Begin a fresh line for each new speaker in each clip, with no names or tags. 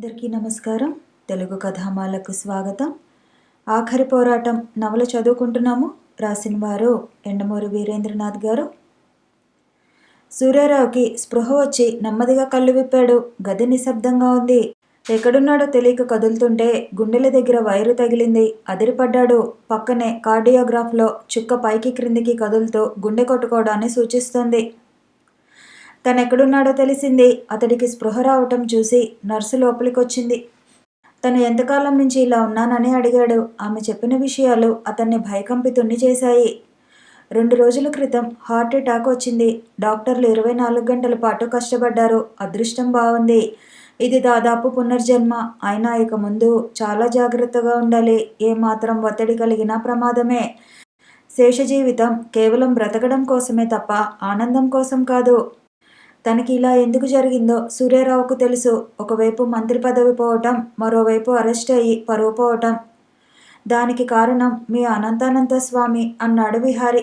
అందరికీ నమస్కారం. తెలుగు కథామాలకు స్వాగతం. ఆఖరి పోరాటం నవల చదువుకుంటున్నాము. రాసిన వారు ఎండమూరి వీరేంద్రనాథ్ గారు. సూర్యారావుకి స్పృహ వచ్చి నెమ్మదిగా కళ్ళు విప్పాడు. గది నిశ్శబ్దంగా ఉంది. ఎక్కడున్నాడో తెలియక కదులుతుంటే గుండెల దగ్గర వైరు తగిలింది. అదిరిపడ్డాడు. పక్కనే కార్డియోగ్రాఫ్లో చుక్క పైకి క్రిందికి కదులుతూ గుండె కొట్టుకోవడాన్ని సూచిస్తోంది. తనెక్కడున్నాడో తెలిసింది. అతడికి స్పృహ రావటం చూసి నర్సు లోపలికొచ్చింది. తను ఎంతకాలం నుంచి ఇలా ఉన్నానని అడిగాడు. ఆమె చెప్పిన విషయాలు అతన్ని భయకంపితుణ్ణి చేశాయి. 2 రోజుల క్రితం హార్ట్ అటాక్ వచ్చింది. డాక్టర్లు 24 గంటల పాటు కష్టపడ్డారు. అదృష్టం బాగుంది. ఇది దాదాపు పునర్జన్మ. అయినా ఇక ముందు చాలా జాగ్రత్తగా ఉండాలి. ఏమాత్రం ఒత్తిడి కలిగినా ప్రమాదమే. శేష జీవితం కేవలం బ్రతకడం కోసమే తప్ప ఆనందం కోసం కాదు. తనకి ఇలా ఎందుకు జరిగిందో సూర్యారావుకు తెలుసు. ఒకవైపు మంత్రి పదవి పోవటం, మరోవైపు అరెస్ట్ అయ్యి పరువు పోవటం. దానికి కారణం మీ అనంతానంద స్వామి అన్నాడు విహారి.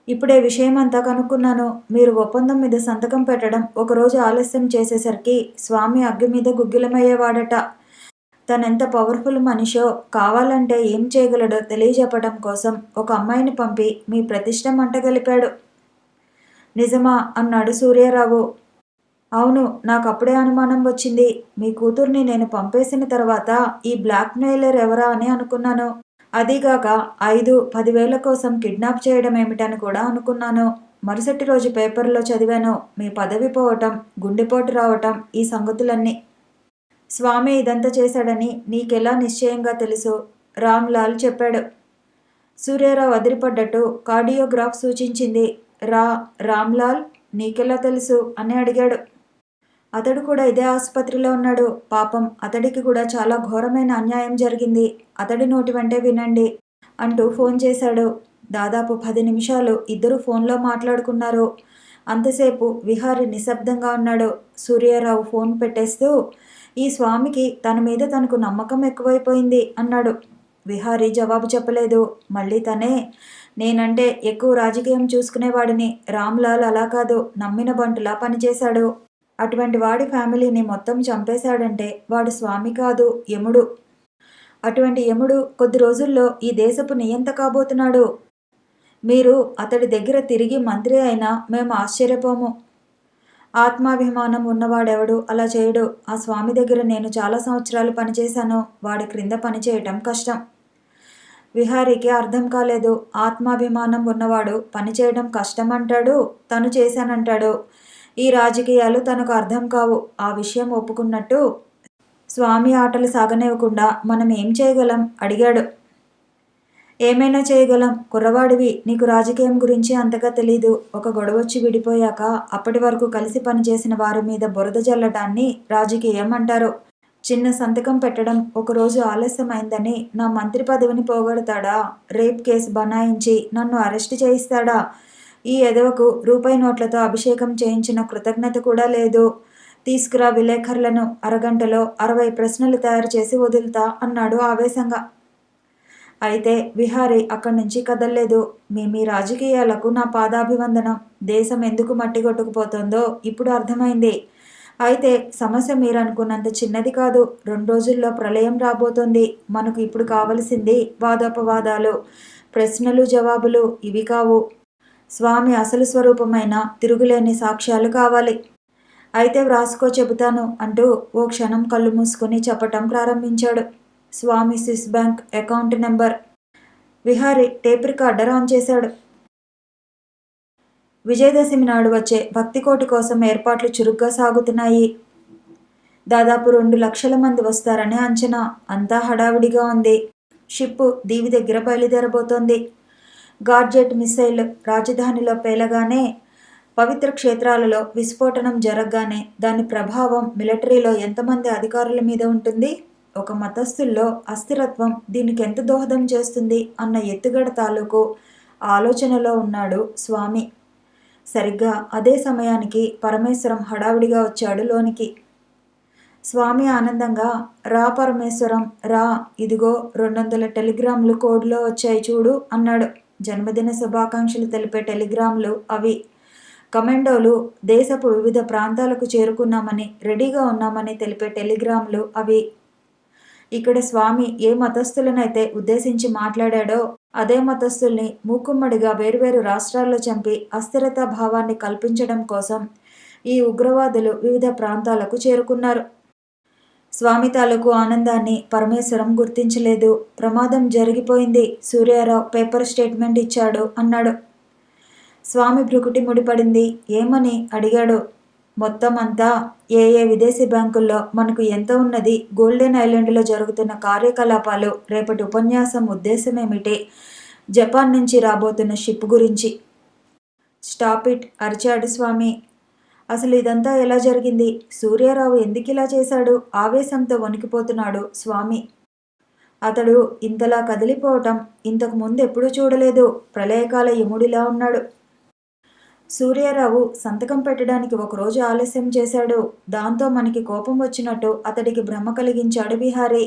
ఇప్పుడే విషయమంతా కనుక్కున్నాను. మీరు ఒప్పందం మీద సంతకం పెట్టడం ఒకరోజు ఆలస్యం చేసేసరికి స్వామి అగ్గి మీద గుగ్గిలమయ్యేవాడట. తనెంత పవర్ఫుల్ మనిషో, కావాలంటే ఏం చేయగలడో తెలియజెప్పడం కోసం ఒక అమ్మాయిని పంపి మీ ప్రతిష్ట మంటగలిపాడు. నిజమా అన్నాడు సూర్యారావు. అవును, నాకప్పుడే అనుమానం వచ్చింది. మీ కూతుర్ని నేను పంపేసిన తర్వాత ఈ బ్లాక్ మెయిలర్ ఎవరా అని అనుకున్నాను. అదీగాక 5-10 వేల కోసం కిడ్నాప్ చేయడం ఏమిటని కూడా అనుకున్నాను. మరుసటి రోజు పేపర్లో చదివాను. మీ పదవి పోవటం, గుండెపోటు రావటం, ఈ సంగతులన్నీ. స్వామి ఇదంతా చేశాడని నీకెలా నిశ్చయంగా తెలుసు? రామ్లాల్ చెప్పాడు. సూర్యారావు అదిరిపడ్డట్టు కార్డియోగ్రాఫ్ సూచించింది. రామ్లాల్ నీకెలా తెలుసు అని అడిగాడు. అతడు కూడా ఇదే ఆసుపత్రిలో ఉన్నాడు. పాపం అతడికి కూడా చాలా ఘోరమైన అన్యాయం జరిగింది. అతడి నోటి వెంటే వినండి అంటూ ఫోన్ చేశాడు. దాదాపు 10 నిమిషాలు ఇద్దరు ఫోన్లో మాట్లాడుకున్నారు. అంతసేపు విహారి నిశ్శబ్దంగా ఉన్నాడు. సూర్యారావు ఫోన్ పెట్టేస్తూ ఈ స్వామికి తన మీద తనకు నమ్మకం ఎక్కువైపోయింది అన్నాడు. విహారి జవాబు చెప్పలేదు. మళ్ళీ తనే, నేనంటే ఎక్కువ రాజకీయం చూసుకునేవాడిని. రామ్లాల్ అలా కాదు, నమ్మిన బంటులా పనిచేశాడు. అటువంటి వాడి ఫ్యామిలీని మొత్తం చంపేశాడంటే వాడు స్వామి కాదు, యముడు. అటువంటి యముడు కొద్ది రోజుల్లో ఈ దేశపు నియంత కాబోతున్నాడు. మీరు అతడి దగ్గర తిరిగి మంత్రి అయినా మేము ఆశ్చర్యపోము. ఆత్మాభిమానం ఉన్నవాడెవడు అలా చేయడు. ఆ స్వామి దగ్గర నేను చాలా సంవత్సరాలు పనిచేశాను. వాడి క్రింద పనిచేయటం కష్టం. విహారీకి అర్థం కాలేదు. ఆత్మాభిమానం ఉన్నవాడు పనిచేయడం కష్టం అంటాడు, తను చేశానంటాడు. ఈ రాజకీయాలు తనకు అర్థం కావు. ఆ విషయం ఒప్పుకున్నట్టు స్వామి ఆటలు సాగనివ్వకుండా మనం ఏం చేయగలం అడిగాడు. ఏమైనా చేయగలం. కుర్రవాడివి, నీకు రాజకీయం గురించి అంతగా తెలీదు. ఒక గొడవొచ్చి విడిపోయాక అప్పటి వరకు కలిసి పనిచేసిన వారి మీద బురద జల్లటాన్ని రాజకీయం అంటారు. చిన్న సంతకం పెట్టడం ఒకరోజు ఆలస్యమైందని నా మంత్రి పదవిని పోగొడతాడా? రేప్ కేసు బనాయించి నన్ను అరెస్ట్ చేయిస్తాడా? ఈ ఎదవకు రూపాయి నోట్లతో అభిషేకం చేయించిన కృతజ్ఞత కూడా లేదు. తీసుకురా విలేకరులను, అరగంటలో 60 ప్రశ్నలు తయారు చేసి వదులుతా అన్నాడు ఆవేశంగా. అయితే విహారీ అక్కడి నుంచి కదల్లేదు. మీ రాజకీయాలకు నా పాదాభివందనం. దేశం ఎందుకు మట్టి కొట్టుకుపోతుందో ఇప్పుడు అర్థమైంది. అయితే సమస్య మీరు అనుకున్నంత చిన్నది కాదు. 2 రోజుల్లో ప్రళయం రాబోతోంది. మనకు ఇప్పుడు కావలసింది వాదోపవాదాలు, ప్రశ్నలు, జవాబులు ఇవి కావు. స్వామి అసలు స్వరూపమైన తిరుగులేని సాక్ష్యాలు కావాలి. అయితే వ్రాసుకో చెబుతాను అంటూ ఓ క్షణం కళ్ళు మూసుకొని చెప్పటం ప్రారంభించాడు. Swami Swiss bank account number. Vihari tape recorder on చేశాడు. విజయదశమి నాడు వచ్చే భక్తికోటి కోసం ఏర్పాట్లు చురుగ్గా సాగుతున్నాయి. దాదాపు 2 లక్షల మంది వస్తారని అంచనా. అంతా హడావిడిగా ఉంది. షిప్పు దీవి దగ్గర బయలుదేరబోతోంది. గాడ్జెట్ మిసైల్ రాజధానిలో పేలగానే, పవిత్ర క్షేత్రాలలో విస్ఫోటనం జరగగానే దాని ప్రభావం మిలిటరీలో ఎంతమంది అధికారుల మీద ఉంటుంది? ఒక మతస్థుల్లో అస్థిరత్వం దీనికి ఎంత దోహదం చేస్తుంది అన్న ఎత్తుగడ తాలూకు ఆలోచనలో ఉన్నాడు స్వామి. సరిగ్గా అదే సమయానికి పరమేశ్వరం హడావిడిగా వచ్చాడు లోనికి. స్వామి ఆనందంగా, రా పరమేశ్వరం రా, ఇదిగో 200 టెలిగ్రాములు కోడ్లో వచ్చాయి చూడు అన్నాడు. జన్మదిన శుభాకాంక్షలు తెలిపే టెలిగ్రాములు అవి. కమాండోలు దేశపు వివిధ ప్రాంతాలకు చేరుకున్నామని, రెడీగా ఉన్నామని తెలిపే టెలిగ్రాములు అవి. ఇక్కడ స్వామి ఏ మతస్థులనైతే ఉద్దేశించి మాట్లాడాడో అదే మతస్థుల్ని మూకుమ్మడిగా వేర్వేరు రాష్ట్రాల్లో చంపి అస్థిరతా భావాన్ని కల్పించడం కోసం ఈ ఉగ్రవాదులు వివిధ ప్రాంతాలకు చేరుకున్నారు. స్వామి తాలూకు ఆనందాన్ని పరమేశ్వరం గుర్తించలేదు. ప్రమాదం జరిగిపోయింది, సూర్యారావు పేపర్ స్టేట్మెంట్ ఇచ్చాడు అన్నాడు. స్వామి భృకుటి ముడిపడింది. ఏమని అడిగాడు. మొత్తం అంతా ఏ విదేశీ బ్యాంకుల్లో మనకు ఎంత ఉన్నది, గోల్డెన్ ఐలాండ్లో జరుగుతున్న కార్యకలాపాలు, రేపటి ఉపన్యాసం ఉద్దేశమేమిటి, జపాన్ నుంచి రాబోతున్న షిప్ గురించి. స్టాప్ ఇట్ అరిచాడు స్వామి. అసలు ఇదంతా ఎలా జరిగింది? సూర్యారావు ఎందుకిలా చేశాడు? ఆవేశంతో వణికిపోతున్నాడు స్వామి. అతడు ఇంతలా కదిలిపోవటం ఇంతకు ముందు ఎప్పుడూ చూడలేదు. ప్రళయకాల యముడిలా ఉన్నాడు. సూర్యారావు సంతకం పెట్టడానికి ఒకరోజు ఆలస్యం చేశాడు. దాంతో మనకి కోపం వచ్చినట్టు అతడికి భ్రమ కలిగించాడు విహారీ.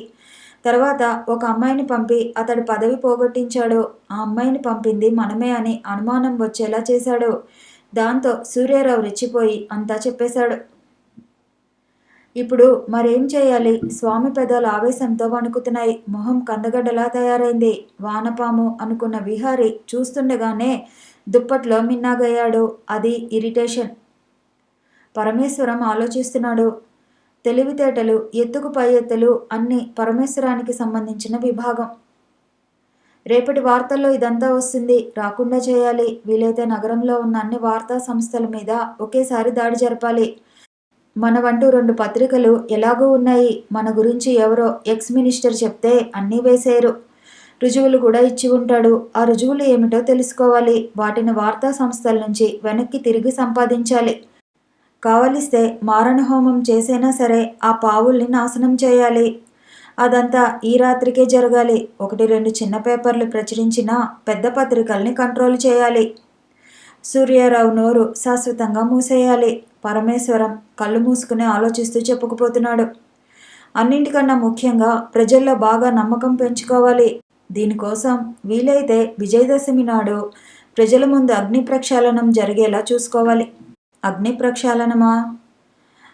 తర్వాత ఒక అమ్మాయిని పంపి అతడి పదవి పోగొట్టించాడు. ఆ అమ్మాయిని పంపింది మనమే అని అనుమానం వచ్చేలా చేశాడు. దాంతో సూర్యారావు రెచ్చిపోయి అంతా చెప్పేశాడు. ఇప్పుడు మరేం చేయాలి? స్వామి పెదాలు ఆవేశంతో వణుకుతున్నాయి. మొహం కందగడ్డలా తయారైంది. వానపాము అనుకున్న విహారీ చూస్తుండగానే దుప్పట్లో మిన్నాగయ్యాడు. అది ఇరిటేషన్. పరమేశ్వరం ఆలోచిస్తున్నాడు. తెలివితేటలు, ఎత్తుకు పై ఎత్తులు అన్నీ పరమేశ్వరానికి సంబంధించిన విభాగం. రేపటి వార్తల్లో ఇదంతా వస్తుంది. రాకుండా చేయాలి. వీలైతే నగరంలో ఉన్న అన్ని వార్తా సంస్థల మీద ఒకేసారి దాడి జరపాలి. మనవంటూ 2 పత్రికలు ఎలాగూ ఉన్నాయి. మన గురించి ఎవరో ఎక్స్ మినిస్టర్ చెప్తే అన్నీ వేసేయరు. రుజువులు కూడా ఇచ్చి ఉంటాడు. ఆ రుజువులు ఏమిటో తెలుసుకోవాలి. వాటిని వార్తా సంస్థల నుంచి వెనక్కి తిరిగి సంపాదించాలి. కావలిస్తే మారణహోమం చేసైనా సరే ఆ పావుల్ని నాశనం చేయాలి. అదంతా ఈ రాత్రికే జరగాలి. 1-2 చిన్న పేపర్లు ప్రచురించిన పెద్ద పత్రికల్ని కంట్రోల్ చేయాలి. సూర్యారావు నోరు శాశ్వతంగా మూసేయాలి. పరమేశ్వరం కళ్ళు మూసుకుని ఆలోచిస్తూ చెప్పుకుపోతున్నాడు. అన్నింటికన్నా ముఖ్యంగా ప్రజల్లో బాగా నమ్మకం పెంచుకోవాలి. దీనికోసం వీలైతే విజయదశమి నాడు ప్రజల ముందు అగ్ని ప్రక్షాళనం జరిగేలా చూసుకోవాలి. అగ్ని ప్రక్షాళనమా?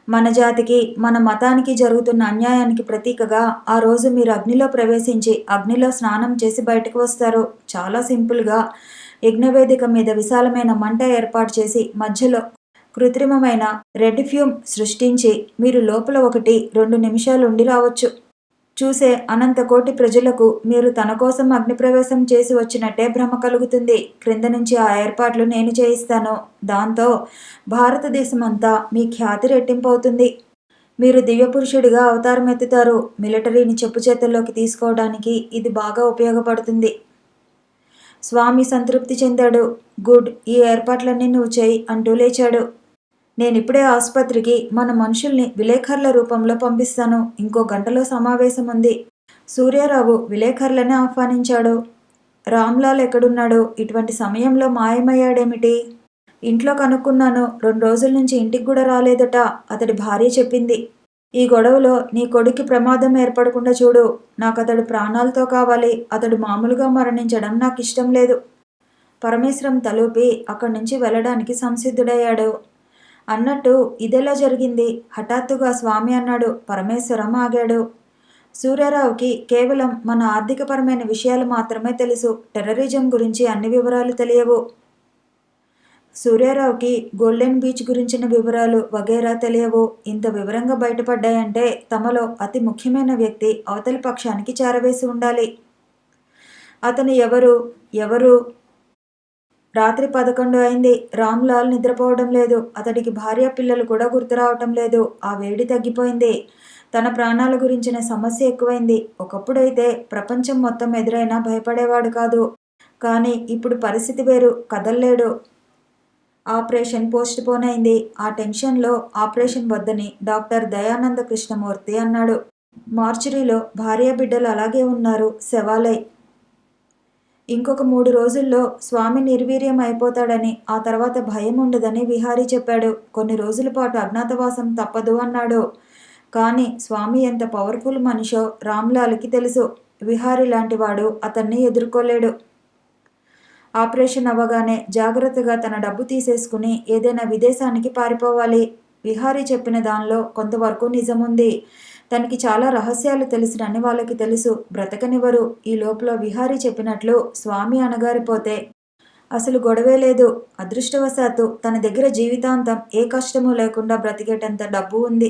మన జాతికి, మన మతానికి జరుగుతున్న అన్యాయానికి ప్రతీకగా ఆ రోజు మీరు అగ్నిలో ప్రవేశించి అగ్నిలో స్నానం చేసి బయటకు వస్తారు. చాలా సింపుల్గా యజ్ఞవేదిక మీద విశాలమైన మంట ఏర్పాటు చేసి మధ్యలో కృత్రిమమైన రెడ్ ఫ్యూమ్ సృష్టించి మీరు లోపల 1-2 నిమిషాలు ఉండి రావచ్చు. చూసే అనంత కోటి ప్రజలకు మీరు తన కోసం అగ్నిప్రవేశం చేసి వచ్చినట్టే భ్రమ కలుగుతుంది. క్రింద నుంచి ఆ ఏర్పాట్లు నేను చేయిస్తాను. దాంతో భారతదేశం అంతా మీ ఖ్యాతి రెట్టింపవుతుంది. మీరు దివ్యపురుషుడిగా అవతారం ఎత్తుతారు. మిలిటరీని చెప్పు చేతుల్లోకి తీసుకోవడానికి ఇది బాగా ఉపయోగపడుతుంది. స్వామి సంతృప్తి చెందాడు. గుడ్, ఈ ఏర్పాట్లన్నీ నువ్వు చేయి అంటూ లేచాడు. నేనిప్పుడే ఆసుపత్రికి మన మనుషుల్ని విలేకరుల రూపంలో పంపిస్తాను. ఇంకో గంటలో సమావేశం ఉంది. సూర్యారావు విలేకరులని ఆహ్వానించాడు. రామ్లాల్ ఎక్కడున్నాడు? ఇటువంటి సమయంలో మాయమయ్యాడేమిటి? ఇంట్లో కనుక్కున్నాను. 2 రోజుల నుంచి ఇంటికి కూడా రాలేదట. అతడి భార్య చెప్పింది. ఈ గొడవలో నీ కొడుక్కి ప్రమాదం ఏర్పడకుండా చూడు. నాకు అతడు ప్రాణాలతో కావాలి. అతడు మామూలుగా మరణించడం నాకు ఇష్టం లేదు. పరమేశ్వరం తలూపి అక్కడి నుంచి వెళ్ళడానికి సంసిద్ధుడయ్యాడు. అన్నట్టు ఇదెలా జరిగింది? హఠాత్తుగా స్వామి అన్నాడు. పరమేశ్వరం ఆగాడు. సూర్యారావుకి కేవలం మన ఆర్థికపరమైన విషయాలు మాత్రమే తెలుసు. టెర్రరిజం గురించి అన్ని వివరాలు తెలియవు. సూర్యారావుకి గోల్డెన్ బీచ్ గురించిన వివరాలు వగైరా తెలియవు. ఇంత వివరంగా బయటపడ్డాయంటే తమలో అతి ముఖ్యమైన వ్యక్తి అవతలి పక్షానికి చేరవేసి ఉండాలి. అతను ఎవరు? రాత్రి 11 అయింది. రామ్లాల్ నిద్రపోవడం లేదు. అతడికి భార్య పిల్లలు కూడా గుర్తు రావటం లేదు. ఆ వేడి తగ్గిపోయింది. తన ప్రాణాల గురించిన సమస్య ఎక్కువైంది. ఒకప్పుడైతే ప్రపంచం మొత్తం ఎదురైనా భయపడేవాడు కాదు. కానీ ఇప్పుడు పరిస్థితి వేరు. కదల్లేడు. ఆపరేషన్ పోస్ట్ పోన్ అయింది. ఆ టెన్షన్లో ఆపరేషన్ వద్దని డాక్టర్ దయానంద కృష్ణమూర్తి అన్నాడు. మార్చురీలో భార్య బిడ్డలు అలాగే ఉన్నారు, శవాలై. ఇంకొక 3 రోజుల్లో స్వామి నిర్వీర్యం అయిపోతాడని, ఆ తర్వాత భయం ఉండదని విహారీ చెప్పాడు. కొన్ని రోజుల పాటు అజ్ఞాతవాసం తప్పదు అన్నాడు. కానీ స్వామి ఎంత పవర్ఫుల్ మనిషో రామ్లాల్కి తెలుసు. విహారీ లాంటివాడు అతన్ని ఎదుర్కోలేడు. ఆపరేషన్ అవ్వగానే జాగ్రత్తగా తన డబ్బు తీసేసుకుని ఏదైనా విదేశానికి పారిపోవాలి. విహారీ చెప్పిన దానిలో కొంతవరకు నిజముంది. తనకి చాలా రహస్యాలు తెలిసినని వాళ్ళకి తెలుసు. బ్రతకనివ్వరు. ఈ లోపల విహారీ చెప్పినట్లు స్వామి అణగారిపోతే అసలు గొడవే లేదు. అదృష్టవశాత్తు తన దగ్గర జీవితాంతం ఏ కష్టమూ లేకుండా బ్రతికేటంత డబ్బు ఉంది.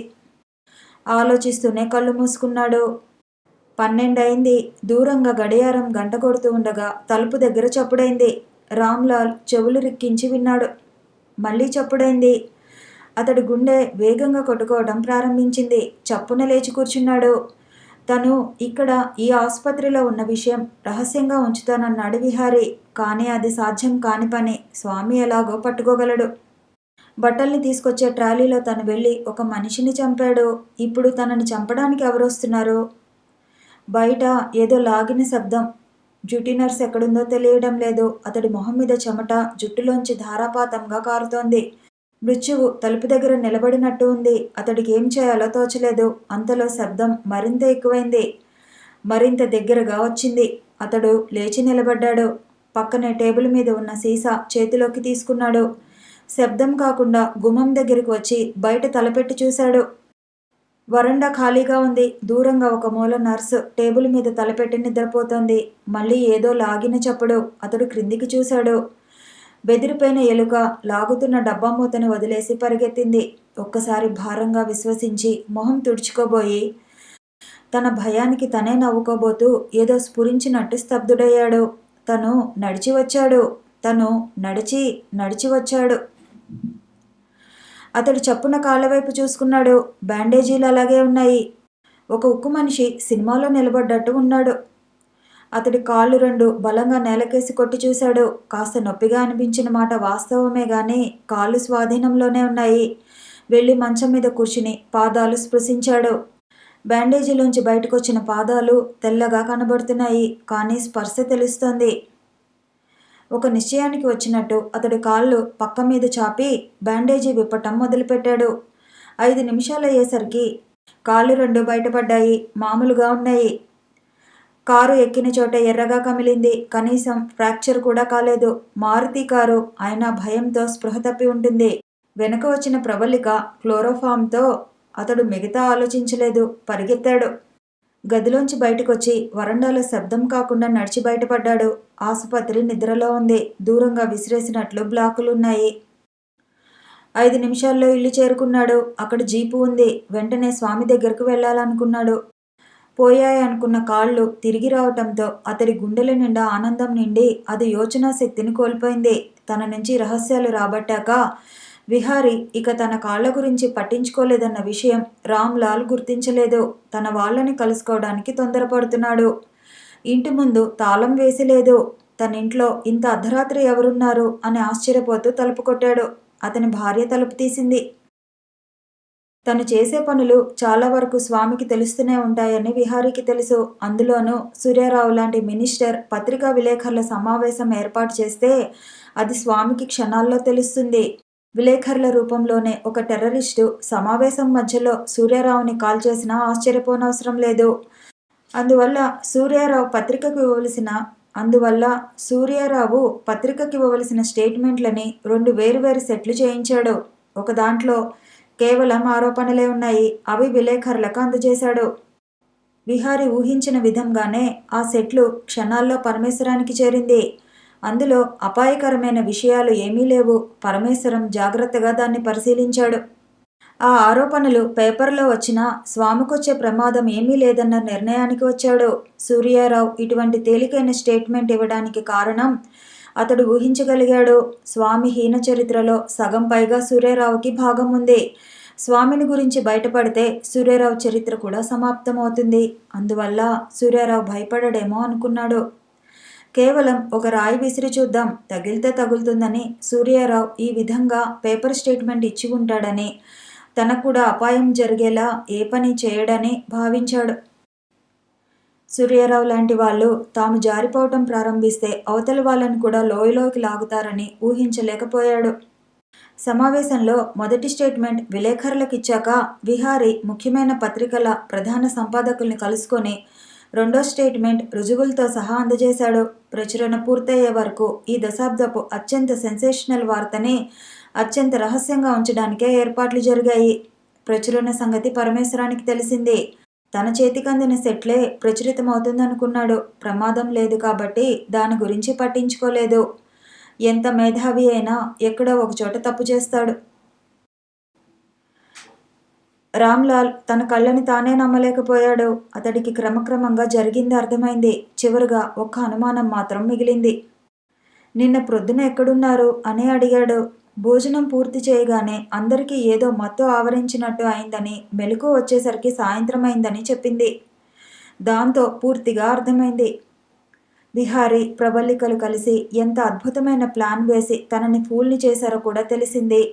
ఆలోచిస్తూనే కళ్ళు మూసుకున్నాడు. 12 అయింది. దూరంగా గడియారం గంట కొడుతూ ఉండగా తలుపు దగ్గర చప్పుడైంది. రామ్లాల్ చెవులు రిక్కించి విన్నాడు. మళ్ళీ చప్పుడైంది. అతడి గుండె వేగంగా కొట్టుకోవడం ప్రారంభించింది. చప్పున లేచి కూర్చున్నాడు. తను ఇక్కడ ఈ ఆసుపత్రిలో ఉన్న విషయం రహస్యంగా ఉంచుతానన్నాడు విహారీ. కానీ అది సాధ్యం కాని పని. స్వామి ఎలాగో పట్టుకోగలడు. బట్టల్ని తీసుకొచ్చే ట్రాలీలో తను వెళ్ళి ఒక మనిషిని చంపాడు. ఇప్పుడు తనని చంపడానికి ఎవరొస్తున్నారు? బయట ఏదో లాగిన శబ్దం. డ్యూటీ నర్స్ ఎక్కడుందో తెలియడం లేదు. అతడి మొహం మీద చెమట జుట్టులోంచి ధారాపాతంగా కారుతోంది. మృత్యువు తలుపు దగ్గర నిలబడినట్టు ఉంది. అతడికి ఏం చేయాలో తోచలేదు. అంతలో శబ్దం మరింత ఎక్కువైంది. మరింత దగ్గరగా వచ్చింది. అతడు లేచి నిలబడ్డాడు. పక్కనే టేబుల్ మీద ఉన్న సీసా చేతిలోకి తీసుకున్నాడు. శబ్దం కాకుండా గుమ్మం దగ్గరికి వచ్చి బయట తలపెట్టి చూశాడు. వరండా ఖాళీగా ఉంది. దూరంగా ఒక మూల నర్సు టేబుల్ మీద తలపెట్టి నిద్రపోతోంది. మళ్ళీ ఏదో లాగిన చప్పుడు. అతడు క్రిందికి చూశాడు. బెదిరిపోయిన ఎలుక లాగుతున్న డబ్బా మూతను వదిలేసి పరిగెత్తింది. ఒక్కసారి భారంగా విశ్వసించి మొహం తుడుచుకోబోయి తన భయానికి తనే నవ్వుకోబోతూ ఏదో స్ఫురించినట్టు స్తబ్దుడయ్యాడు. తను నడిచి వచ్చాడు. నడిచి వచ్చాడు. అతడు చప్పున కాళ్ళవైపు చూసుకున్నాడు. బ్యాండేజీలు అలాగే ఉన్నాయి. ఒక ఉక్కు మనిషి సినిమాలో నిలబడ్డట్టు ఉన్నాడు. అతడి కాళ్ళు 2 బలంగా నేలకేసి కొట్టి చూశాడు. కాస్త నొప్పిగా అనిపించిన మాట వాస్తవమే గాని కాళ్ళు స్వాధీనంలోనే ఉన్నాయి. వెళ్ళి మంచం మీద కూర్చుని పాదాలు స్పృశించాడు. బ్యాండేజీలోంచి బయటకొచ్చిన పాదాలు తెల్లగా కనబడుతున్నాయి. కానీ స్పర్శ తెలుస్తోంది. ఒక నిశ్చయానికి వచ్చినట్టు అతడి కాళ్ళు పక్క మీద చాపి బ్యాండేజీ విప్పటం మొదలుపెట్టాడు. 5 నిమిషాలయ్యేసరికి కాళ్ళు 2 బయటపడ్డాయి. మామూలుగా ఉన్నాయి. కారు ఎక్కిన చోట ఎర్రగా కమిలింది. కనీసం ఫ్రాక్చర్ కూడా కాలేదు. మారుతి కారు. అయినా భయంతో స్పృహ తప్పి ఉంటుంది. వెనక వచ్చిన ప్రబలిక క్లోరోఫామ్తో అతడు మిగతా ఆలోచించలేదు. పరిగెత్తాడు. గదిలోంచి బయటకొచ్చి వరండాలో శబ్దం కాకుండా నడిచి బయటపడ్డాడు. ఆసుపత్రి నిద్రలో ఉంది. దూరంగా విసిరేసినట్లు బ్లాకులున్నాయి. 5 నిమిషాల్లో ఇల్లు చేరుకున్నాడు. అక్కడ జీపు ఉంది. వెంటనే స్వామి దగ్గరకు వెళ్ళాలనుకున్నాడు. పోయాయనుకున్న కాళ్ళు తిరిగి రావటంతో అతడి గుండెల నిండా ఆనందం నిండి అది యోచనా శక్తిని కోల్పోయింది. తన నుంచి రహస్యాలు రాబట్టాక విహారీ ఇక తన కాళ్ల గురించి పట్టించుకోలేదన్న విషయం రామ్లాల్ గుర్తించలేదు. తన వాళ్ళని కలుసుకోవడానికి తొందరపడుతున్నాడు. ఇంటి ముందు తాళం వేసి లేదు. తన ఇంట్లో ఇంత అర్ధరాత్రి ఎవరున్నారు అని ఆశ్చర్యపోతూ తలుపు కొట్టాడు. అతని భార్య తలుపు తీసింది. తను చేసే పనులు చాలా వరకు స్వామికి తెలుస్తూనే ఉంటాయని విహారీకి తెలుసు. అందులోనూ సూర్యారావు లాంటి మినిస్టర్ పత్రికా విలేకరుల సమావేశం ఏర్పాటు చేస్తే అది స్వామికి క్షణాల్లో తెలుస్తుంది. విలేకరుల రూపంలోనే ఒక టెర్రరిస్టు సమావేశం మధ్యలో సూర్యారావుని కాల్ చేసినా ఆశ్చర్యపోనవసరం లేదు. అందువల్ల సూర్యారావు పత్రికకి ఇవ్వవలసిన స్టేట్మెంట్లని 2 వేరువేరు సెట్లు చేయించాడు. ఒక దాంట్లో కేవలం ఆరోపణలే ఉన్నాయి. అవి విలేకరులకు అందజేశాడు. విహారీ ఊహించిన విధంగానే ఆ సెట్లు క్షణాల్లో పరమేశ్వరానికి చేరింది. అందులో అపాయకరమైన విషయాలు ఏమీ లేవు. పరమేశ్వరం జాగ్రత్తగా దాన్ని పరిశీలించాడు. ఆ ఆరోపణలు పేపర్లో వచ్చినా స్వామికొచ్చే ప్రమాదం ఏమీ లేదన్న నిర్ణయానికి వచ్చాడు. సూర్యారావు ఇటువంటి తేలికైన స్టేట్మెంట్ ఇవ్వడానికి కారణం అతడు ఊహించగలిగాడు. స్వామి హీన చరిత్రలో సగం పైగా సూర్యారావుకి భాగం ఉంది. స్వామిని గురించి బయటపడితే సూర్యారావు చరిత్ర కూడా సమాప్తమవుతుంది. అందువల్ల సూర్యారావు భయపడడేమో అనుకున్నాడు. కేవలం ఒక రాయి విసిరి చూద్దాం, తగిలితే తగులుతుందని సూర్యారావు ఈ విధంగా పేపర్ స్టేట్మెంట్ ఇచ్చి ఉంటాడని, తనకు కూడా అపాయం జరిగేలా ఏ పని చేయడని భావించాడు. సూర్యారావు లాంటి వాళ్ళు తాము జారిపోవటం ప్రారంభిస్తే అవతల వాళ్ళని కూడా లోయలోకి లాగుతారని ఊహించలేకపోయాడు. సమావేశంలో మొదటి స్టేట్మెంట్ విలేకరులకిచ్చాక విహారీ ముఖ్యమైన పత్రికల ప్రధాన సంపాదకుల్ని కలుసుకొని రెండో స్టేట్మెంట్ రుజువులతో సహా అందజేశాడు. ప్రచురణ పూర్తయ్యే వరకు ఈ దశాబ్దపు అత్యంత సెన్సేషనల్ వార్తని అత్యంత రహస్యంగా ఉంచడానికే ఏర్పాట్లు జరిగాయి. ప్రచురణ సంగతి పరమేశ్వరానికి తెలిసింది. తన చేతికందిన సెట్లే ప్రచురితమవుతుందనుకున్నాడు. ప్రమాదం లేదు కాబట్టి దాని గురించి పట్టించుకోలేదు. ఎంత మేధావి అయినా ఎక్కడో ఒకచోట తప్పు చేస్తాడు. రామ్లాల్ తన కళ్ళని తానే నమ్మలేకపోయాడు. అతడికి క్రమక్రమంగా జరిగింది అర్థమైంది. చివరగా ఒక్క అనుమానం మాత్రం మిగిలింది. నిన్న ప్రొద్దున ఎక్కడున్నారు అని అడిగాడు. భోజనం పూర్తి చేయగానే అందరికీ ఏదో మత్తు ఆవరించినట్టు అయిందని, మెలకువ వచ్చేసరికి సాయంత్రం అయిందని చెప్పింది. దాంతో పూర్తిగా అర్థమైంది. విహారీ, ప్రబల్లికలు కలిసి ఎంత అద్భుతమైన ప్లాన్ వేసి తనని ఫూల్ని చేశారో కూడా తెలిసింది.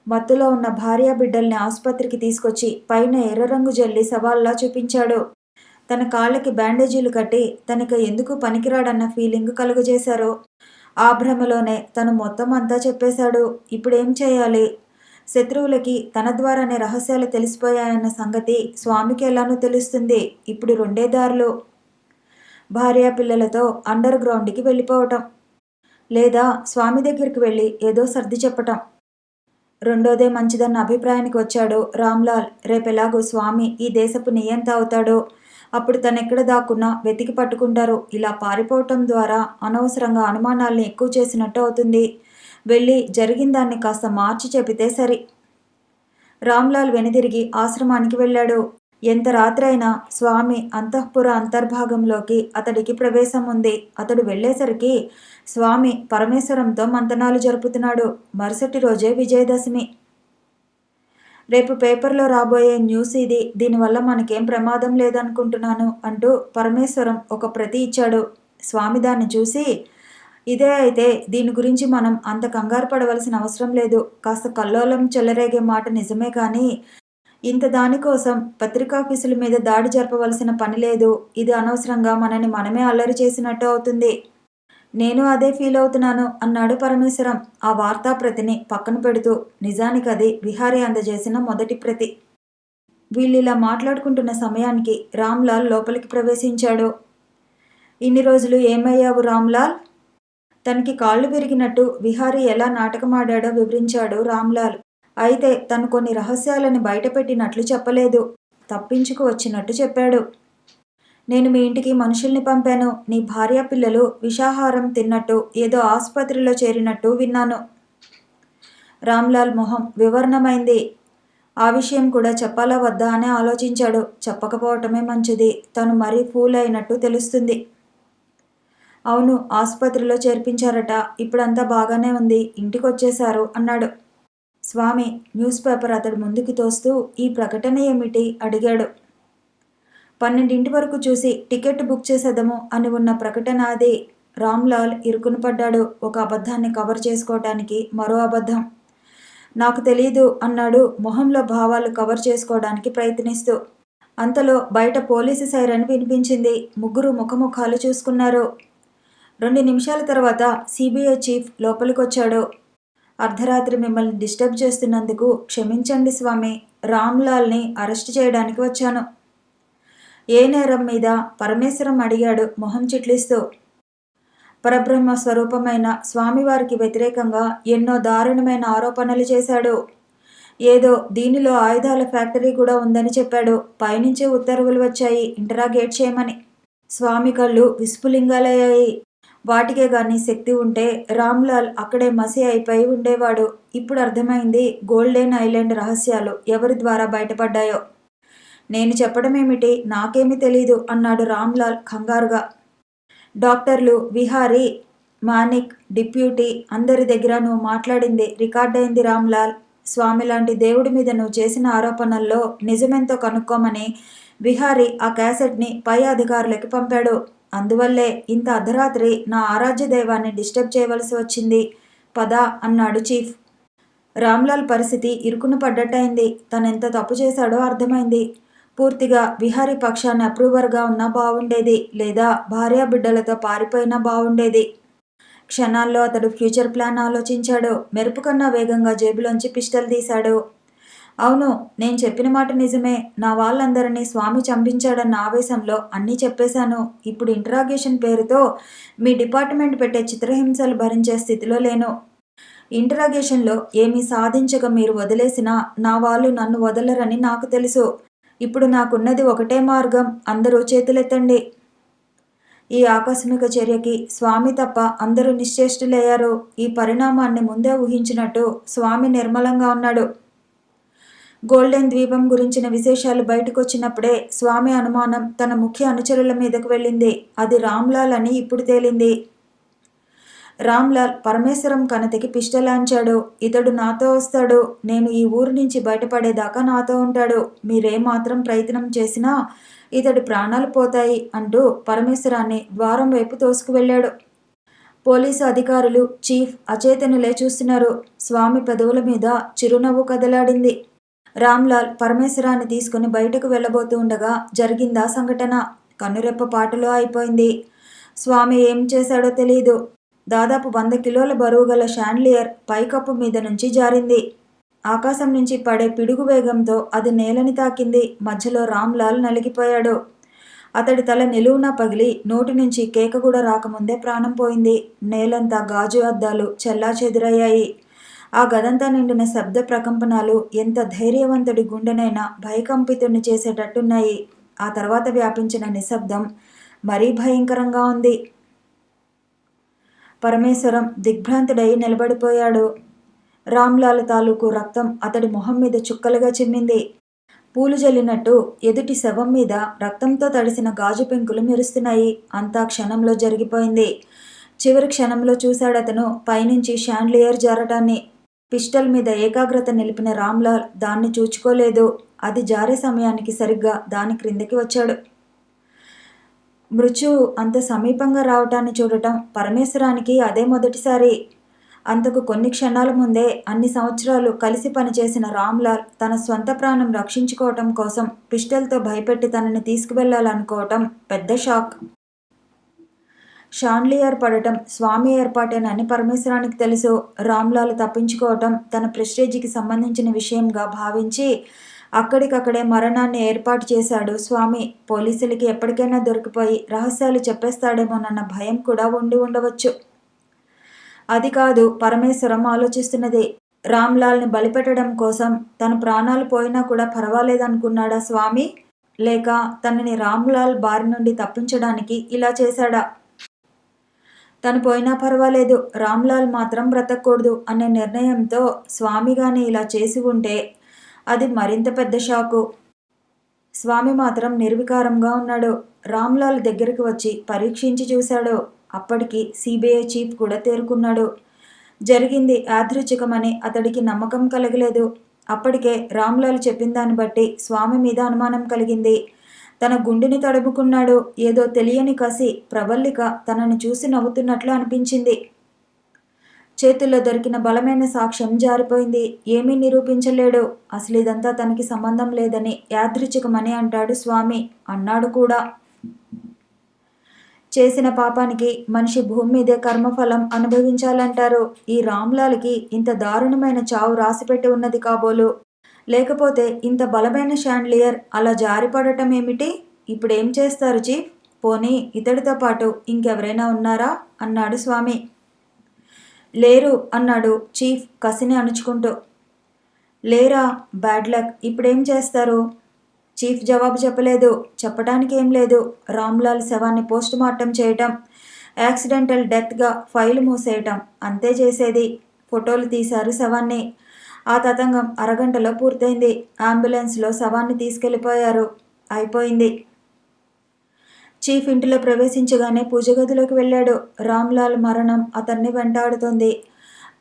మత్తులో ఉన్న భార్య బిడ్డల్ని ఆసుపత్రికి తీసుకొచ్చి పైన ఎర్రరంగు జల్లి సవాల్లా చూపించాడు. తన కాళ్ళకి బ్యాండేజీలు కట్టి తనకి ఎందుకు పనికిరాడన్న ఫీలింగ్ కలుగజేశారు. ఆ భ్రమలోనే తను మొత్తం అంతా చెప్పేశాడు. ఇప్పుడేం చేయాలి? శత్రువులకి తన ద్వారానే రహస్యాలు తెలిసిపోయాయన్న సంగతి స్వామికి ఎలానూ తెలుస్తుంది. ఇప్పుడు రెండే దారులు. భార్యా పిల్లలతో అండర్ గ్రౌండ్కి వెళ్ళిపోవటం, లేదా స్వామి దగ్గరికి వెళ్ళి ఏదో సర్ది చెప్పటం. రెండోదే మంచిదన్న అభిప్రాయానికి వచ్చాడు రామ్లాల్. రేపెలాగూ స్వామి ఈ దేశపు నియంత అవుతాడు. అప్పుడు తనెక్కడ దాక్కున్నా వెతికి పట్టుకుంటారు. ఇలా పారిపోవటం ద్వారా అనవసరంగా అనుమానాల్ని ఎక్కువ చేసినట్టు అవుతుంది. వెళ్ళి జరిగిన దాన్ని కాస్త మార్చి చెబితే సరి. రామ్లాల్ వెనుదిరిగి ఆశ్రమానికి వెళ్ళాడు. ఎంత రాత్రైనా స్వామి అంతఃపుర అంతర్భాగంలోకి అతడికి ప్రవేశం ఉంది. అతడు వెళ్ళేసరికి స్వామి పరమేశ్వరంతో మంతనాలు జరుపుతున్నాడు. మరుసటి రోజే విజయదశమి. రేపు పేపర్లో రాబోయే న్యూస్ ఇది. దీనివల్ల మనకేం ప్రమాదం లేదనుకుంటున్నాను అంటూ పరమేశ్వరం ఒక ప్రతి ఇచ్చాడు. స్వామి దాన్ని చూసి, ఇదే అయితే దీని గురించి మనం అంత కంగారు పడవలసిన అవసరం లేదు. కాస్త కల్లోలం చెలరేగే మాట నిజమే కానీ ఇంత దానికోసం పత్రికాఫీసుల మీద దాడి జరపవలసిన పని లేదు. ఇది అనవసరంగా మనని మనమే అల్లరి చేసినట్టు అవుతుంది. నేను అదే ఫీల్ అవుతున్నాను అన్నాడు పరమేశ్వరం ఆ వార్తాప్రతిని పక్కన పెడుతూ. నిజానికి అది విహారీ అందజేసిన మొదటి ప్రతి. వీళ్ళిలా మాట్లాడుకుంటున్న సమయానికి రామ్లాల్ లోపలికి ప్రవేశించాడు. ఇన్ని రోజులు ఏమయ్యావు రామ్లాల్? తనకి కాళ్ళు విరిగినట్టు విహారీ ఎలా నాటకమాడాడో వివరించాడు రామ్లాల్. అయితే తను కొన్ని రహస్యాలను బయటపెట్టినట్లు చెప్పలేదు. తప్పించుకు వచ్చినట్టు చెప్పాడు. నేను మీ ఇంటికి మనుషుల్ని పంపాను. నీ భార్య పిల్లలు విషాహారం తిన్నట్టు ఏదో ఆసుపత్రిలో చేరినట్టు విన్నాను. రామ్లాల్ మొహం వివర్ణమైంది. ఆ విషయం కూడా చెప్పాలా వద్దా అని ఆలోచించాడు. చెప్పకపోవటమే మంచిది. తను మరీ ఫూల్ అయినట్టు తెలుస్తుంది. అవును, ఆసుపత్రిలో చేర్పించారట. ఇప్పుడంతా బాగానే ఉంది. ఇంటికొచ్చేశారు అన్నాడు. స్వామి న్యూస్ పేపర్ అతడు ముందుకు తోస్తూ, ఈ ప్రకటన ఏమిటి అడిగాడు. 12 వరకు చూసి టికెట్ బుక్ చేసేద్దాము అని ఉన్న ప్రకటన అది. రామ్లాల్ ఇరుకున పడ్డాడు. ఒక అబద్ధాన్ని కవర్ చేసుకోవడానికి మరో అబద్ధం. నాకు తెలీదు అన్నాడు మొహంలో భావాలు కవర్ చేసుకోవడానికి ప్రయత్నిస్తూ. అంతలో బయట పోలీసు సైరన్ వినిపించింది. ముగ్గురు ముఖముఖాలు చూసుకున్నారు. 2 నిమిషాల తర్వాత సిబిఐ చీఫ్ లోపలికొచ్చాడు. అర్ధరాత్రి మిమ్మల్ని డిస్టర్బ్ చేస్తున్నందుకు క్షమించండి స్వామి. రామ్లాల్ని అరెస్ట్ చేయడానికి వచ్చాను. ఏ నేరం మీద? పరమేశ్వరం అడిగాడు మొహం చిట్లిస్తూ. పరబ్రహ్మ స్వరూపమైన స్వామివారికి వ్యతిరేకంగా ఎన్నో దారుణమైన ఆరోపణలు చేశాడు. ఏదో దీనిలో ఆయుధాల ఫ్యాక్టరీ కూడా ఉందని చెప్పాడు. పైనుంచే ఉత్తర్వులు వచ్చాయి ఇంటరాగేట్ చేయమని. స్వామి కళ్ళు విస్ఫులింగాలయ్యాయి. వాటికే గాని శక్తి ఉంటే రామ్లాల్ అక్కడే మసి అయిపోయి ఉండేవాడు. ఇప్పుడు అర్థమైంది గోల్డెన్ ఐలాండ్ రహస్యాలు ఎవరి ద్వారా బయటపడ్డాయో. నేను చెప్పడమేమిటి? నాకేమీ తెలీదు అన్నాడు రామ్లాల్ కంగారుగా. డాక్టర్లు, విహారీ, మానిక్, డిప్యూటీ అందరి దగ్గర నువ్వు మాట్లాడింది రికార్డయింది రామ్లాల్. స్వామి లాంటి దేవుడి మీద నువ్వు చేసిన ఆరోపణల్లో నిజమెంతో కనుక్కోమని విహారీ ఆ క్యాసెట్ని పై అధికారులకి పంపాడు. అందువల్లే ఇంత అర్ధరాత్రి నా ఆరాధ్య దైవాన్ని డిస్టర్బ్ చేయవలసి వచ్చింది. పద అన్నాడు చీఫ్. రామ్లాల్ పరిస్థితి ఇరుకున పడ్డట్టయింది. తనెంత తప్పు చేశాడో అర్థమైంది. పూర్తిగా విహారీ పక్షాన్ని అప్రూవర్గా ఉన్నా బాగుండేది, లేదా భార్యా బిడ్డలతో పారిపోయినా బాగుండేది. క్షణాల్లో అతడు ఫ్యూచర్ ప్లాన్ ఆలోచించాడు. మెరుపు కన్నా వేగంగా జేబులోంచి పిస్టల్ తీశాడు. అవును, నేను చెప్పిన మాట నిజమే. నా వాళ్ళందరినీ స్వామి చంపించాడన్న ఆవేశంలో అన్నీ చెప్పేశాను. ఇప్పుడు ఇంటరాగేషన్ పేరుతో మీ డిపార్ట్మెంట్ పెట్టే చిత్రహింసలు భరించే స్థితిలో లేను. ఇంటరాగేషన్లో ఏమీ సాధించక మీరు వదిలేసినా నా వాళ్ళు నన్ను వదలరని నాకు తెలుసు. ఇప్పుడు నాకున్నది ఒకటే మార్గం, అందరూ చేతులెత్తండి. ఈ ఆకస్మిక చర్యకి స్వామి తప్ప అందరూ నిశ్చేష్టులయ్యారు. ఈ పరిణామాన్ని ముందే ఊహించినట్టు స్వామి నిర్మలంగా ఉన్నాడు. గోల్డెన్ ద్వీపం గురించిన విశేషాలు బయటకొచ్చినప్పుడే స్వామి అనుమానం తన ముఖ్య అనుచరుల మీదకు వెళ్ళింది. అది రామ్లాల్ అని ఇప్పుడు తేలింది. రామ్లాల్ పరమేశ్వరం కనతికి పిష్టలాంచాడు. ఇతడు నాతో వస్తాడు. నేను ఈ ఊరు నుంచి బయటపడేదాకా నాతో ఉంటాడు. మీరేమాత్రం ప్రయత్నం చేసినా ఇతడి ప్రాణాలు పోతాయి అంటూ పరమేశ్వరాన్ని ద్వారం వైపు తోసుకువెళ్ళాడు. పోలీసు అధికారులు, చీఫ్ అచేతనులే చూస్తున్నారు. స్వామి పెదవుల మీద చిరునవ్వు కదలాడింది. రామ్లాల్ పరమేశ్వరాన్ని తీసుకుని బయటకు వెళ్ళబోతూ ఉండగా జరిగిందా సంఘటన. కన్నురెప్ప పాటులో అయిపోయింది. స్వామి ఏం చేశాడో తెలియదు. దాదాపు 100 కిలోల బరువు గల షాండ్లియర్ పైకప్పు మీద నుంచి జారింది. ఆకాశం నుంచి పడే పిడుగు వేగంతో అది నేలని తాకింది. మధ్యలో రామ్లాల్ నలిగిపోయాడు. అతడి తల నిలువునా పగిలి నోటి నుంచి కేక కూడా రాకముందే ప్రాణం పోయింది. నేలంతా గాజు అద్దాలు చెల్లాచెదురయ్యాయి. ఆ గదంతా నిండిన శబ్ద ప్రకంపనాలు ఎంత ధైర్యవంతుడి గుండెనైనా భయకంపితుడిని చేసేటట్టున్నాయి. ఆ తర్వాత వ్యాపించిన నిశ్శబ్దం మరీ భయంకరంగా ఉంది. పరమేశ్వరం దిగ్భ్రాంతుడై నిలబడిపోయాడు. రామ్లాల్ తాలూకు రక్తం అతడి మొహం మీద చుక్కలుగా చిమ్మింది. పూలు జల్లినట్టు ఎదుటి శవం మీద రక్తంతో తడిసిన గాజు పెంకులు మెరుస్తున్నాయి. అంతా క్షణంలో జరిగిపోయింది. చివరి క్షణంలో చూశాడతను పైనుంచి షాండ్లియర్ జారటాన్ని. పిస్టల్ మీద ఏకాగ్రత నిలిపిన రామ్లాల్ దాన్ని చూచుకోలేదు. అది జారే సమయానికి సరిగ్గా దాని క్రిందకి వచ్చాడు. మృత్యువు అంత సమీపంగా రావటాన్ని చూడటం పరమేశ్వరానికి అదే మొదటిసారి. అంతకు కొన్ని క్షణాల ముందే అన్ని సంవత్సరాలు కలిసి పనిచేసిన రామ్లాల్ తన స్వంత ప్రాణం రక్షించుకోవటం కోసం పిస్టల్తో భయపెట్టి తనని తీసుకువెళ్లాలనుకోవటం పెద్ద షాక్. షాండ్లియర్ పడటం స్వామి ఏర్పాటేనని పరమేశ్వరానికి తెలుసు. రామ్లాల్ తప్పించుకోవటం తన ప్రెస్టేజీకి సంబంధించిన విషయంగా భావించి అక్కడికక్కడే మరణాన్ని ఏర్పాటు చేశాడు స్వామి. పోలీసులకి ఎప్పటికైనా దొరికిపోయి రహస్యాలు చెప్పేస్తాడేమోనన్న భయం కూడా ఉండి ఉండవచ్చు. అది కాదు పరమేశ్వరం ఆలోచిస్తున్నది. రామ్లాల్ని బలిపెట్టడం కోసం తన ప్రాణాలు పోయినా కూడా పర్వాలేదనుకున్నాడా స్వామి? లేక తనని రామ్లాల్ బారి నుండి తప్పించడానికి ఇలా చేశాడా? తను పోయినా పర్వాలేదు, రామ్లాల్ మాత్రం బ్రతకూడదు అనే నిర్ణయంతో స్వామిగాని ఇలా చేసి ఉంటే అది మరింత పెద్ద షాకు. స్వామి మాత్రం నిర్వికారంగా ఉన్నాడు. రామ్లాల్ దగ్గరికి వచ్చి పరీక్షించి చూశాడు. అప్పటికి సిబిఐ చీఫ్ కూడా తేరుకున్నాడు. జరిగింది యాదృచ్ఛికమని అతడికి నమ్మకం కలగలేదు. అప్పటికే రామ్లాల్ చెప్పిన దాన్ని బట్టి స్వామి మీద అనుమానం కలిగింది. తన గుండెని తడుముకున్నాడు. ఏదో తెలియని కసి, ప్రబల్లిక తనని చూసి నవ్వుతున్నట్లు అనిపించింది. చేతుల్లో దొరికిన బలమైన సాక్ష్యం జారిపోయింది. ఏమీ నిరూపించలేడు. అసలు ఇదంతా తనకి సంబంధం లేదని, యాదృచ్ఛికమని అంటాడు స్వామి. అన్నాడు కూడా. చేసిన పాపానికి మనిషి భూమి మీదే కర్మఫలం అనుభవించాలంటారు. ఈ రామ్లాల్కి ఇంత దారుణమైన చావు రాసిపెట్టి ఉన్నది కాబోలు. లేకపోతే ఇంత బలమైన షాండ్లియర్ అలా జారిపడటం ఏమిటి? ఇప్పుడేం చేస్తారు చీఫ్? పోనీ ఇతడితో పాటు ఇంకెవరైనా ఉన్నారా? అన్నాడు స్వామి. లేరు అన్నాడు చీఫ్ కసిని అణుచుకుంటూ. లేరా? Bad luck. ఇప్పుడేం చేస్తారు? చీఫ్ జవాబు చెప్పలేదు. చెప్పడానికి ఏం లేదు. రామ్లాల్ శవాన్ని పోస్ట్ మార్టం చేయటం, యాక్సిడెంటల్ డెత్గా ఫైలు మూసేయటం, అంతే చేసేది. ఫోటోలు తీశారు శవాన్ని. ఆ తతంగం అరగంటలో పూర్తయింది. అంబులెన్స్లో శవాన్ని తీసుకెళ్ళిపోయారు. అయిపోయింది. చీఫ్ ఇంటిలో ప్రవేశించగానే పూజగదిలోకి వెళ్ళాడు. రామ్లాల్ మరణం అతన్ని వెంటాడుతోంది.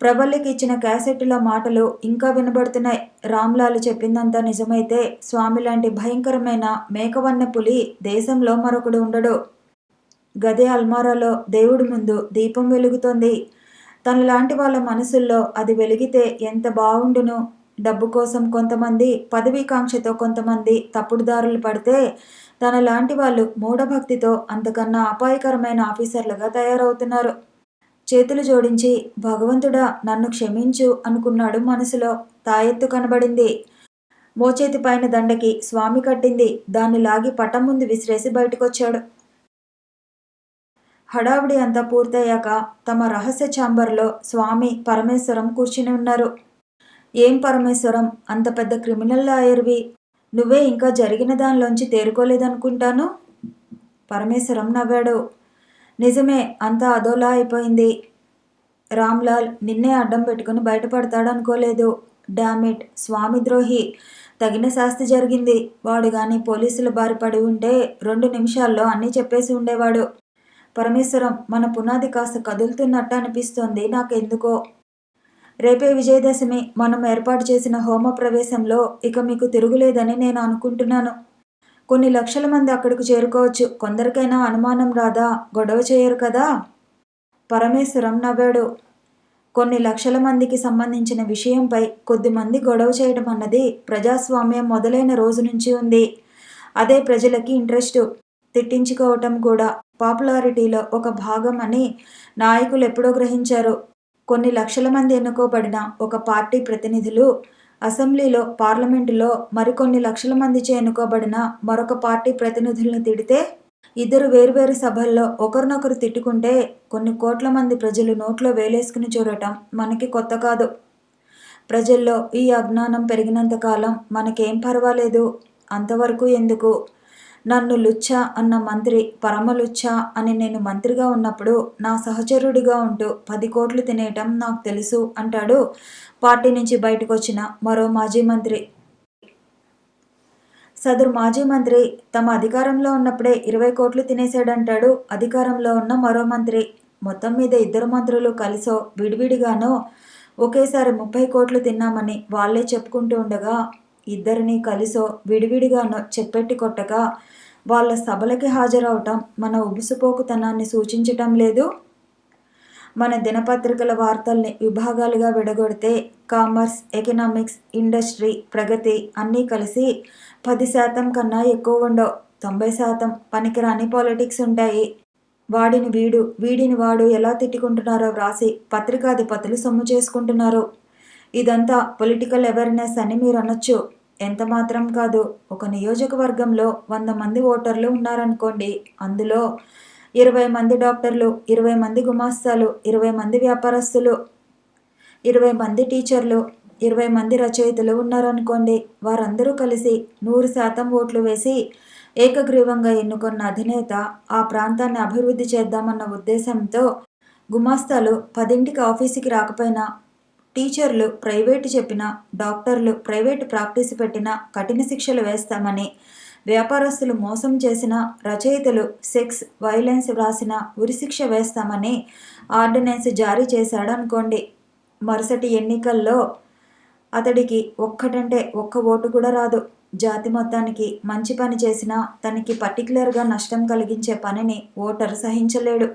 ప్రబల్లికి ఇచ్చిన క్యాసెట్లో మాటలు ఇంకా వినబడుతున్నాయి. రామ్లాల్ చెప్పిందంతా నిజమైతే స్వామి లాంటి భయంకరమైన మేకవన్నె పులి దేశంలో మరొకడు ఉండడు. గదే అల్మారాలో దేవుడి ముందు దీపం వెలుగుతోంది. తనలాంటి వాళ్ళ మనసుల్లో అది వెలిగితే ఎంత బావుండును. డబ్బు కోసం కొంతమంది, పదవీకాంక్షతో కొంతమంది తప్పుడు దారులు పడితే తనలాంటి వాళ్ళు మూఢభక్తితో అంతకన్నా అపాయకరమైన ఆఫీసర్లుగా తయారవుతున్నారు. చేతులు జోడించి భగవంతుడా నన్ను క్షమించు అనుకున్నాడు మనసులో. తాయెత్తు కనబడింది. మోచేతి పైన దండకి స్వామి కట్టింది దాన్ని లాగి పటం ముందు విసిరేసి బయటకొచ్చాడు. హడావిడి అంతా పూర్తయ్యాక తమ రహస్య ఛాంబర్లో స్వామి పరమేశ్వరం కూర్చుని ఉన్నారు. ఏం పరమేశ్వరం, అంత పెద్ద క్రిమినల్ లాయర్వి, నువ్వే ఇంకా జరిగిన దానిలోంచి తేరుకోలేదనుకుంటాను. పరమేశ్వరం నవ్వాడు. నిజమే, అంతా అదోలా అయిపోయింది. రామ్లాల్ నిన్నే అడ్డం పెట్టుకుని బయటపడతాడనుకోలేదు. డామిట్, స్వామి ద్రోహి, తగిన శాస్తి జరిగింది. వాడు గాని పోలీసుల బారి పడి ఉంటే 2 నిమిషాల్లో అన్నీ చెప్పేసి ఉండేవాడు. పరమేశ్వరం, మన పునాది కాస్త కదులుతున్నట్టు అనిపిస్తోంది నాకెందుకో. రేపే విజయదశమి, మనం ఏర్పాటు చేసిన హోమ ప్రవేశంలో ఇక మీకు తిరుగులేదని నేను అనుకుంటున్నాను. కొన్ని లక్షల మంది అక్కడికి చేరుకోవచ్చు. కొందరికైనా అనుమానం రాదా? గొడవ చేయరు కదా? పరమేశ్వరం నవ్వాడు. కొన్ని లక్షల మందికి సంబంధించిన విషయంపై కొద్దిమంది గొడవ చేయడం అన్నది ప్రజాస్వామ్యం మొదలైన రోజు నుంచి ఉంది. అదే ప్రజలకి ఇంట్రెస్టు. తిట్టించుకోవటం కూడా పాపులారిటీలో ఒక భాగం అని నాయకులు ఎప్పుడో గ్రహించారు. కొన్ని లక్షల మంది ఎన్నుకోబడిన ఒక పార్టీ ప్రతినిధులు అసెంబ్లీలో, పార్లమెంటులో మరికొన్ని లక్షల మందిచే ఎన్నుకోబడిన మరొక పార్టీ ప్రతినిధుల్ని తిడితే, ఇద్దరు వేర్వేరు సభల్లో ఒకరినొకరు తిట్టుకుంటే కొన్ని కోట్ల మంది ప్రజలు నోట్లో వేలేసుకుని చూడటం మనకి కొత్త కాదు. ప్రజల్లో ఈ అజ్ఞానం పెరిగినంతకాలం మనకేం పర్వాలేదు. అంతవరకు ఎందుకు? నన్ను లుచ్చా అన్న మంత్రి పరమలుచ్చా అని నేను మంత్రిగా ఉన్నప్పుడు నా సహచరుడిగా ఉంటూ 10 కోట్లు తినేయటం నాకు తెలుసు అంటాడు పార్టీ నుంచి బయటకొచ్చిన మరో మాజీ మంత్రి. సదరు మాజీ మంత్రి తమ అధికారంలో ఉన్నప్పుడే 20 కోట్లు తినేశాడంటాడు అధికారంలో ఉన్న మరో మంత్రి. మొత్తం మీద ఇద్దరు మంత్రులు కలిసో విడివిడిగానో ఒకేసారి 30 కోట్లు తిన్నామని వాళ్లే చెప్పుకుంటూ ఉండగా, ఇద్దరినీ కలిసో విడివిడిగానో చెప్పెట్టి కొట్టగా వాళ్ళ సభలకి హాజరవటం మన ఉబుసుపోకుతనాన్ని సూచించటం లేదు. మన దినపత్రికల వార్తల్ని విభాగాలుగా విడగొడితే కామర్స్, ఎకనామిక్స్, ఇండస్ట్రీ, ప్రగతి అన్నీ కలిసి 10% కన్నా ఎక్కువ ఉండవు. 90% పనికిరాని పాలిటిక్స్ ఉంటాయి. వాడిని వీడు, వీడిని వాడు ఎలా తిట్టుకుంటున్నారో వ్రాసి పత్రికాధిపతులు సొమ్ము చేసుకుంటున్నారు. ఇదంతా పొలిటికల్ అవేర్నెస్ అని మీరు అనొచ్చు. ఎంత మాత్రం కాదు. ఒక నియోజకవర్గంలో 100 మంది ఓటర్లు ఉన్నారనుకోండి. అందులో 20 మంది డాక్టర్లు, 20 మంది గుమాస్తాలు, 20 మంది వ్యాపారస్తులు, 20 మంది టీచర్లు, 20 మంది రచయితలు ఉన్నారనుకోండి. వారందరూ కలిసి 100% ఓట్లు వేసి ఏకగ్రీవంగా ఎన్నుకున్న అధినేత ఆ ప్రాంతాన్ని అభివృద్ధి చేద్దామన్న ఉద్దేశంతో గుమాస్తాలు 10ంటికి ఆఫీసుకి రాకపోయినా, టీచర్లు ప్రైవేటు చెప్పినా, డాక్టర్లు ప్రైవేటు ప్రాక్టీసు పెట్టినా కఠిన శిక్షలు వేస్తామని, వ్యాపారస్తులు మోసం చేసిన, రచయితలు సెక్స్, వైలెన్స్ వ్రాసిన ఉరిశిక్ష వేస్తామని ఆర్డినెన్స్ జారీ చేశాడనుకోండి. మరుసటి ఎన్నికల్లో అతడికి ఒక్కటంటే ఒక్క ఓటు కూడా రాదు. జాతి మొత్తానికి మంచి పని చేసినా తనకి పర్టికులర్గా నష్టం కలిగించే పనిని ఓటర్ సహించలేడు.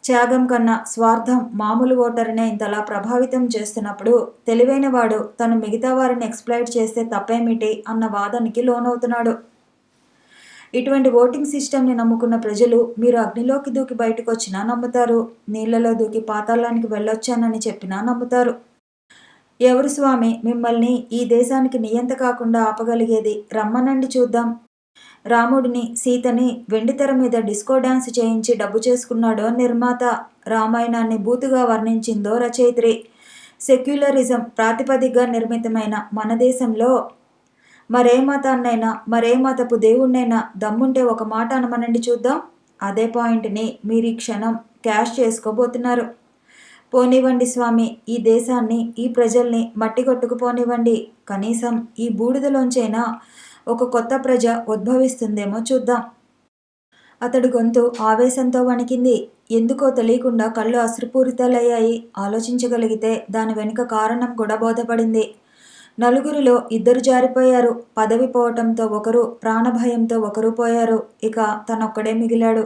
త్యాగం కన్నా స్వార్థం మామూలు ఓటర్నే ఇంతలా ప్రభావితం చేస్తున్నప్పుడు తెలివైన వాడు తను మిగతా వారిని ఎక్స్‌ప్లాయిట్ చేస్తే తప్పేమిటి అన్న వాదనకి లోనవుతున్నాడు. ఇటువంటి ఓటింగ్ సిస్టమ్‌ని నమ్ముకున్న ప్రజలు మీరు అగ్నిలోకి దూకి బయటకొచ్చినా నమ్ముతారు. నీళ్లలో దూకి పాతాళానికి వెళ్ళొచ్చానని చెప్పినా నమ్ముతారు. ఎవరు స్వామి మిమ్మల్ని ఈ దేశానికి నియంత కాకుండా ఆపగలిగేది? రమ్మనండి చూద్దాం. రాముడిని, సీతని వెండితెర మీద డిస్కో డాన్స్ చేయించి డబ్బు చేసుకున్నాడో నిర్మాత, రామాయణాన్ని బూతుగా వర్ణించిందో రచయిత్రి. సెక్యులరిజం ప్రాతిపదికగా నిర్మితమైన మన దేశంలో మరే మతాన్నైనా, మరే మతపు దేవుణ్ణైనా దమ్ముంటే ఒక మాట అనమనండి చూద్దాం. అదే పాయింట్ని మీరీ క్షణం క్యాష్ చేసుకోబోతున్నారు. పోనివ్వండి స్వామి, ఈ దేశాన్ని, ఈ ప్రజల్ని మట్టి కొట్టుకుపోనివ్వండి. కనీసం ఈ బూడిదలోంచైనా ఒక కొత్త ప్రజ ఉద్భవిస్తుందేమో చూద్దాం. అతడి గొంతు ఆవేశంతో వణికింది. ఎందుకో తెలియకుండా కళ్ళు అశ్రుపూరితాలయ్యాయి. ఆలోచించగలిగితే దాని వెనుక కారణం కూడా బోధపడింది. నలుగురిలో 2 జారిపోయారు. పదవి పోవటంతో ఒకరు, ప్రాణభయంతో ఒకరు పోయారు. ఇక తనొక్కడే మిగిలాడు.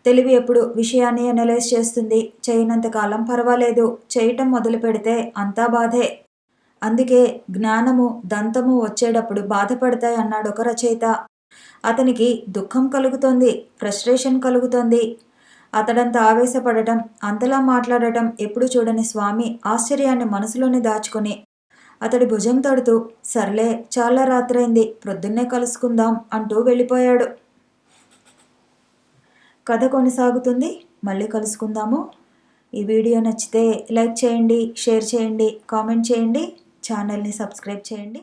తెలివి ఎప్పుడు విషయాన్ని అనలైజ్ చేస్తుంది. చేయనంతకాలం పర్వాలేదు. చేయటం మొదలు పెడితే అంతా బాధే. అందుకే జ్ఞానము, దంతము వచ్చేటప్పుడు బాధపడతాయి అన్నాడు ఒక రచయిత. అతనికి దుఃఖం కలుగుతోంది, ఫ్రస్ట్రేషన్ కలుగుతోంది. అతడంత ఆవేశపడటం, అంతలా మాట్లాడటం ఎప్పుడు చూడని స్వామి ఆశ్చర్యాన్ని మనసులోనే దాచుకుని అతడి భుజం తడుతూ సర్లే చాలా రాత్రైంది, ప్రొద్దున్నే కలుసుకుందాం అంటూ వెళ్ళిపోయాడు. కథ కొనసాగుతుంది. మళ్ళీ కలుసుకుందాము. ఈ వీడియో నచ్చితే లైక్ చేయండి, షేర్ చేయండి, కామెంట్ చేయండి, ఛానల్ని సబ్స్క్రైబ్ చేయండి.